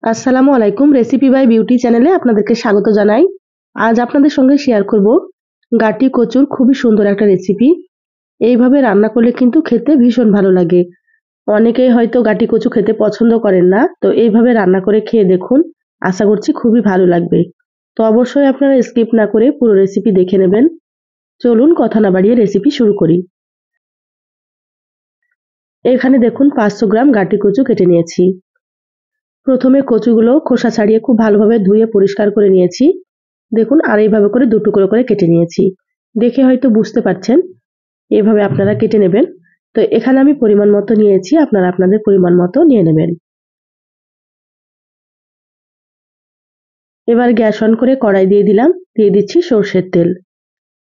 আসসালামু আলাইকুম। Recipe by beauty চ্যানেলে আপনাদেরকে স্বাগত জানাই। আজ আপনাদের সঙ্গে শেয়ার করব গাটি কচুর খুবই সুন্দর একটা রেসিপি। এইভাবে রান্না করলে কিন্তু খেতে ভীষণ ভালো লাগে। অনেকেই হয়তো গাটি কচু খেতে পছন্দ করেন না, তো এইভাবে রান্না করে খেয়ে দেখুন। আশা করছি খুবই ভালো লাগবে। তো অবশ্যই আপনারা স্কিপ না করে পুরো রেসিপি দেখে নেবেন। চলুন কথা না বাড়িয়ে রেসিপি শুরু করি। এখানে দেখুন 500 গ্রাম গাটি কচু কেটে নিয়েছি। প্রথমে কচুগুলো খোসা ছাড়িয়ে খুব ভালোভাবে ধুয়ে পরিষ্কার করে নিয়েছি। দেখুন, আর এইভাবে করে 2 টুকরো করে কেটে নিয়েছি। দেখে হয়তো বুঝতে পারছেন, এভাবে আপনারা কেটে নেবেন। তো এখানে আমি পরিমাণ মতো নিয়েছি, আপনারা আপনাদের পরিমাণ মতো নিয়ে নেবেন। এবার গ্যাস অন করে কড়াই দিয়ে দিলাম, দিয়ে দিচ্ছি সরষের তেল।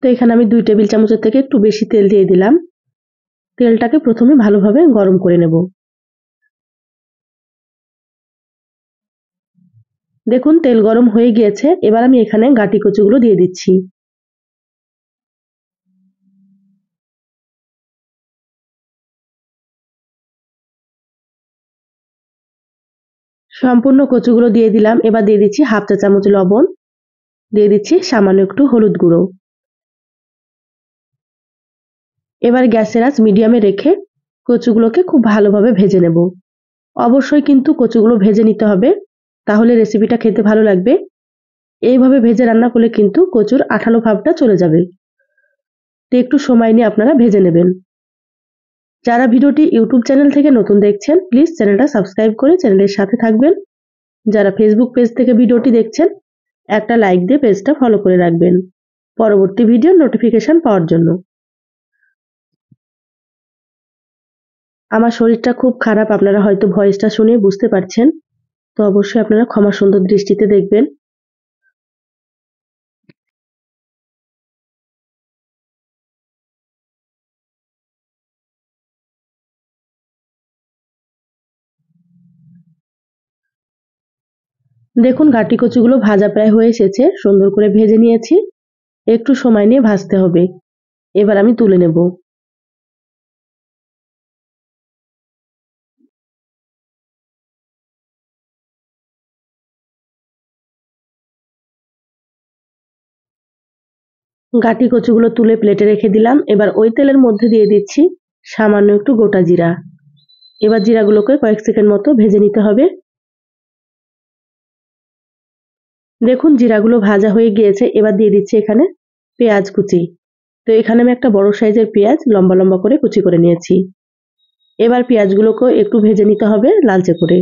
তো এখানে আমি 2 টেবিল চামচের থেকে একটু বেশি তেল দিয়ে দিলাম। তেলটাকে প্রথমে ভালোভাবে গরম করে নেব। দেখুন, তেল গরম হয়ে গিয়েছে। এবার আমি এখানে গাটি কচুগুলো দিয়ে দিচ্ছি। সম্পূর্ণ কচুগুলো দিয়ে দিলাম। এবার দিয়ে দিচ্ছি হাফ চা চামচ লবণ, দিয়ে দিচ্ছি সামান্য একটু হলুদ গুঁড়ো। এবার গ্যাসের আঁচ মিডিয়ামে রেখে কচুগুলোকে খুব ভালোভাবে ভেজে নেব। অবশ্যই কিন্তু কচুগুলো ভেজে নিতে হবে, তাহলে রেসিপিটা খেতে ভালো লাগবে। এইভাবে ভেজে রান্না করলে কিন্তু কচুর আঠালো ভাবটা চলে যাবে। তো একটু সময় নিয়ে আপনারা ভেজে নেবেন। যারা ভিডিওটি ইউটিউব চ্যানেল থেকে নতুন দেখছেন, প্লিজ চ্যানেলটা সাবস্ক্রাইব করে চ্যানেলের সাথে থাকবেন। যারা ফেসবুক পেজ থেকে ভিডিওটি দেখছেন, একটা লাইক দিয়ে পেজটা ফলো করে রাখবেন পরবর্তী ভিডিওর নোটিফিকেশন পাওয়ার জন্য। আমার শরীরটা খুব খারাপ, আপনারা হয়তো ভয়েসটা শুনে বুঝতে পারছেন। তো অবশ্যই আপনারা ক্ষমা সুন্দর দৃষ্টিতে দেখবেন। দেখুন, গাটি কচুগুলো ভাজা প্রায় হয়ে এসেছে। সুন্দর করে ভেজে নিয়েছি। একটু সময় নিয়ে ভাজতে হবে। এবার আমি তুলে নেব। গাটি কচুগুলো তুলে প্লেটে রেখে দিলাম। এবার ওই তেলের মধ্যে দিয়ে দিচ্ছি সামান্য একটু গোটা জিরা। এবার জিরাগুলোকে কয়েক সেকেন্ড মতো ভেজে নিতে হবে। দেখুন, জিরাগুলো ভাজা হয়ে গিয়েছে। এবার দিয়ে দিচ্ছি এখানে পেঁয়াজ কুচি। তো এখানে আমি একটা বড় সাইজের পেঁয়াজ লম্বা লম্বা করে কুচি করে নিয়েছি। এবার পেঁয়াজগুলোকে একটু ভেজে নিতে হবে লালচে করে।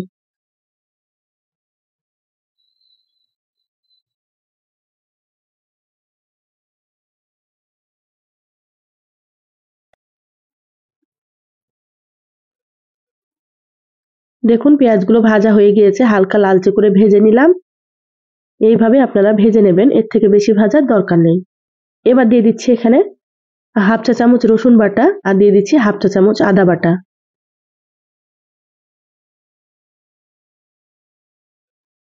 দেখুন, পেঁয়াজগুলো ভাজা হয়ে গিয়েছে, হালকা লালচে করে ভেজে নিলাম। এইভাবে আপনারা ভেজে নেবেন, এর থেকে বেশি ভাজার দরকার নেই। এবার দিয়ে দিচ্ছি এখানে হাফ চা চামচ রসুন বাটা, আর দিয়ে দিচ্ছি হাফ চা চামচ আদা বাটা।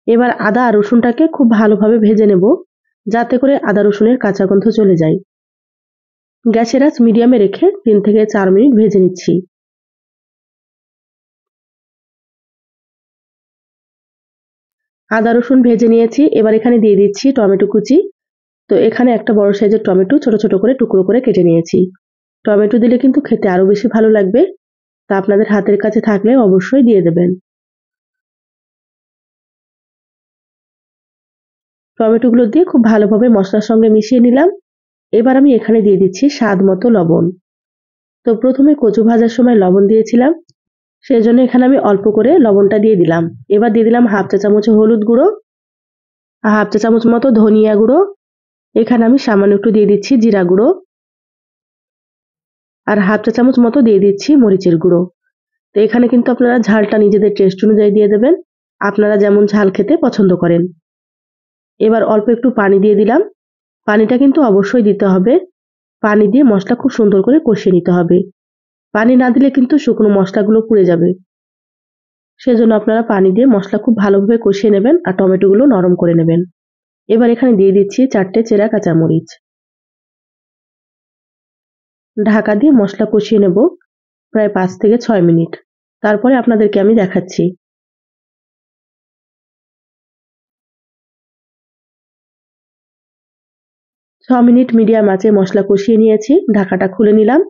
এবার আদা আর রসুনটাকে খুব ভালোভাবে ভেজে নেব, যাতে করে আদা রসুনের কাঁচা গন্ধ চলে যায়। গ্যাসের আঁচ মিডিয়ামে রেখে 3 থেকে 4 মিনিট ভেজে নিচ্ছি। আদা রসুন ভেজে নিয়েছি। এবার এখানে দিয়ে দিচ্ছি টমেটো কুচি। তো এখানে একটা বড় সাইজের টমেটো ছোট ছোট করে টুকরো করে কেটে নিয়েছি। টমেটো দিলে কিন্তু খেতে আরো বেশি ভালো লাগবে। তা আপনাদের হাতের কাছে থাকলে অবশ্যই দিয়ে দেবেন। টমেটোগুলো দিয়ে খুব ভালোভাবে মশলার সঙ্গে মিশিয়ে নিলাম। এবার আমি এখানে দিয়ে দিচ্ছি স্বাদ মতো লবণ। তো প্রথমে কচু ভাজার সময় লবণ দিয়েছিলাম, সেজন্য এখানে আমি অল্প করে লবণটা দিয়ে দিলাম। এবার দিয়ে দিলাম হাফ চা চামচ হলুদ গুঁড়ো, হাফ চা চামচ মতো ধনিয়া গুঁড়ো। এখানে আমি সামান্য একটু দিয়ে দিচ্ছি জিরা গুঁড়ো, আর হাফ চা চামচ মতো দিয়ে দিচ্ছি মরিচের গুঁড়ো। তো এখানে কিন্তু আপনারা ঝালটা নিজেদের টেস্ট অনুযায়ী দিয়ে দেবেন, আপনারা যেমন ঝাল খেতে পছন্দ করেন। এবার অল্প একটু পানি দিয়ে দিলাম। পানিটা কিন্তু অবশ্যই দিতে হবে। পানি দিয়ে মশলা খুব সুন্দর করে কষিয়ে নিতে হবে। পানি না দিলে কিন্তু শুকনো মশলাগুলো পুড়ে যাবে। সেজন্য আপনারা পানি দিয়ে মশলা খুব ভালোভাবে কষিয়ে নেবেন, আর টমেটোগুলো নরম করে নেবেন। এবার এখানে দিয়ে দিচ্ছি 4টে চেরা কাঁচামরিচ। ঢাকা দিয়ে মশলা কষিয়ে নেব প্রায় 5 থেকে 6 মিনিট। তারপরে আপনাদেরকে আমি দেখাচ্ছি। 6 মিনিট মিডিয়াম আঁচে মশলা কষিয়ে নিয়েছি, ঢাকাটা খুলে নিলাম।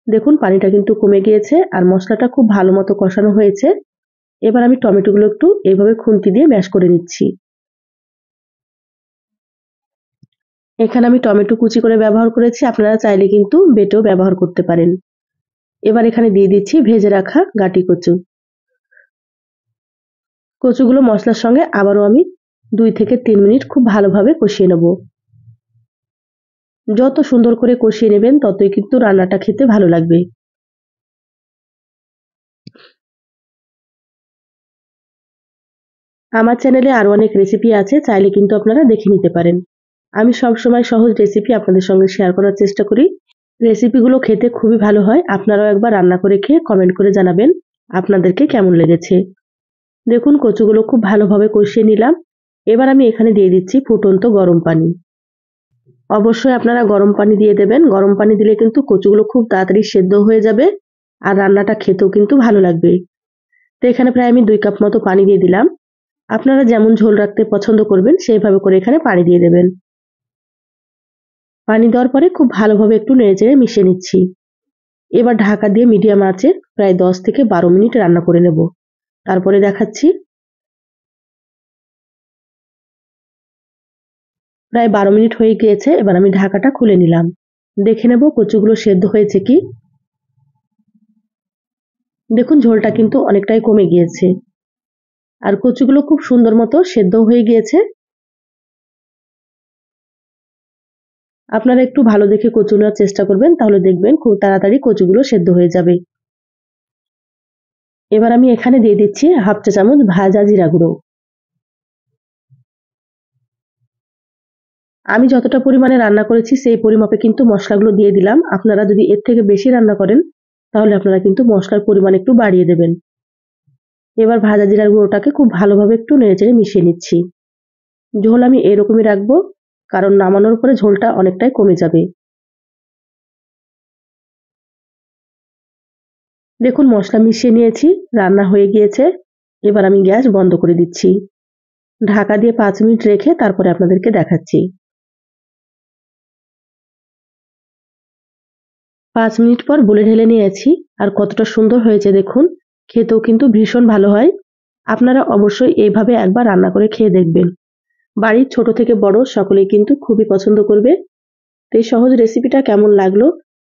দেখুন পানিটা কিন্তু কমে গিয়েছে আর মশলাটা খুব ভালো মতো কষানো হয়েছে। এবার আমি টমেটোগুলো একটু এইভাবে খুন্তি দিয়ে ম্যাশ করে নিচ্ছি। এখানে আমি টমেটো কুচি করে ব্যবহার করেছি, আপনারা চাইলে কিন্তু বেটেও ব্যবহার করতে পারেন। এবার এখানে দিয়ে দিচ্ছি ভেজে রাখা গাটি কচু। কচুগুলো মশলার সঙ্গে আবারও আমি 2 থেকে 3 মিনিট খুব ভালোভাবে কষিয়ে নেব। যত সুন্দর করে কষিয়ে নেবেন ততই কিন্তু রান্নাটা খেতে ভালো লাগবে। আমার চ্যানেলে আরো অনেক রেসিপি আছে, চাইলে কিন্তু আপনারা দেখে নিতে পারেন। আমি সবসময় সহজ রেসিপি আপনাদের সঙ্গে শেয়ার করার চেষ্টা করি। রেসিপিগুলো খেতে খুবই ভালো হয়, আপনারাও একবার রান্না করে খেয়ে কমেন্ট করে জানাবেন আপনাদেরকে কেমন লেগেছে। দেখুন কচুগুলো খুব ভালোভাবে কষিয়ে নিলাম। এবার আমি এখানে দিয়ে দিচ্ছি ফুটন্ত গরম পানি। অবশ্যই আপনারা গরম পানি দিয়ে দেবেন, গরম পানি দিলে কিন্তু কচুগুলো খুব তাড়াতাড়ি সেদ্ধ হয়ে যাবে আর রান্নাটা খেতেও কিন্তু ভালো লাগবে। তো এখানে প্রায় আমি 2 কাপ মতো পানি দিয়ে দিলাম। আপনারা যেমন ঝোল রাখতে পছন্দ করবেন সেইভাবে করে এখানে পানি দিয়ে দেবেন। পানি দেওয়ার পরে খুব ভালোভাবে একটু নেড়েচেড়ে মিশিয়ে নিচ্ছি। এবার ঢাকা দিয়ে মিডিয়াম আঁচে প্রায় 10 থেকে 12 মিনিট রান্না করে নেব। তারপরে দেখাচ্ছি। প্রায় 12 মিনিট হয়ে গিয়েছে, এবার আমি ঢাকাটা খুলে নিলাম। দেখে নেব কচুগুলো সেদ্ধ হয়েছে কি। দেখুন ঝোলটা কিন্তু অনেকটাই কমে গিয়েছে আর কচুগুলো খুব সুন্দর মতো সেদ্ধ হয়ে গিয়েছে। আপনারা একটু ভালো দেখে কচু নেওয়ার চেষ্টা করবেন, তাহলে দেখবেন খুব তাড়াতাড়ি কচুগুলো সেদ্ধ হয়ে যাবে। এবার আমি এখানে দিয়ে দিচ্ছি হাফ চা চামচ ভাজা জিরা গুঁড়ো। আমি যতটা পরিমাণে রান্না করেছি সেই পরিমাপে কিন্তু মশলাগুলো দিয়ে দিলাম। আপনারা যদি এর থেকে বেশি রান্না করেন তাহলে আপনারা কিন্তু মশলার পরিমাণ একটু বাড়িয়ে দেবেন। এবার ভাজা জিরার গুঁড়োটাকে খুব ভালোভাবে একটু নেড়েচেড়ে মিশিয়ে নিচ্ছি। ঝোল আমি এরকমই রাখবো, কারণ নামানোর পরে ঝোলটা অনেকটাই কমে যাবে। দেখুন মশলা মিশিয়ে নিয়েছি, রান্না হয়ে গিয়েছে। এবার আমি গ্যাস বন্ধ করে দিচ্ছি। ঢাকা দিয়ে 5 মিনিট রেখে তারপরে আপনাদেরকে দেখাচ্ছি। 5 মিনিট পর বুলে ঢেলে নিয়েছি আর কতটা সুন্দর হয়েছে দেখুন। খেতেও কিন্তু ভীষণ ভালো হয়। আপনারা অবশ্যই এইভাবে একবার রান্না করে খেয়ে দেখবেন। বাড়ির ছোট থেকে বড় সকলেই কিন্তু খুবই পছন্দ করবে। তো এই সহজ রেসিপিটা কেমন লাগলো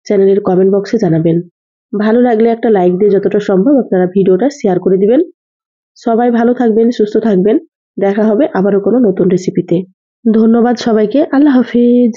চ্যানেলের কমেন্ট বক্সে জানাবেন। ভালো লাগলে একটা লাইক দিয়ে যতটা সম্ভব আপনারা ভিডিওটা শেয়ার করে দিবেন। সবাই ভালো থাকবেন, সুস্থ থাকবেন। দেখা হবে আবারও কোনো নতুন রেসিপিতে। ধন্যবাদ সবাইকে। আল্লাহ হাফেজ।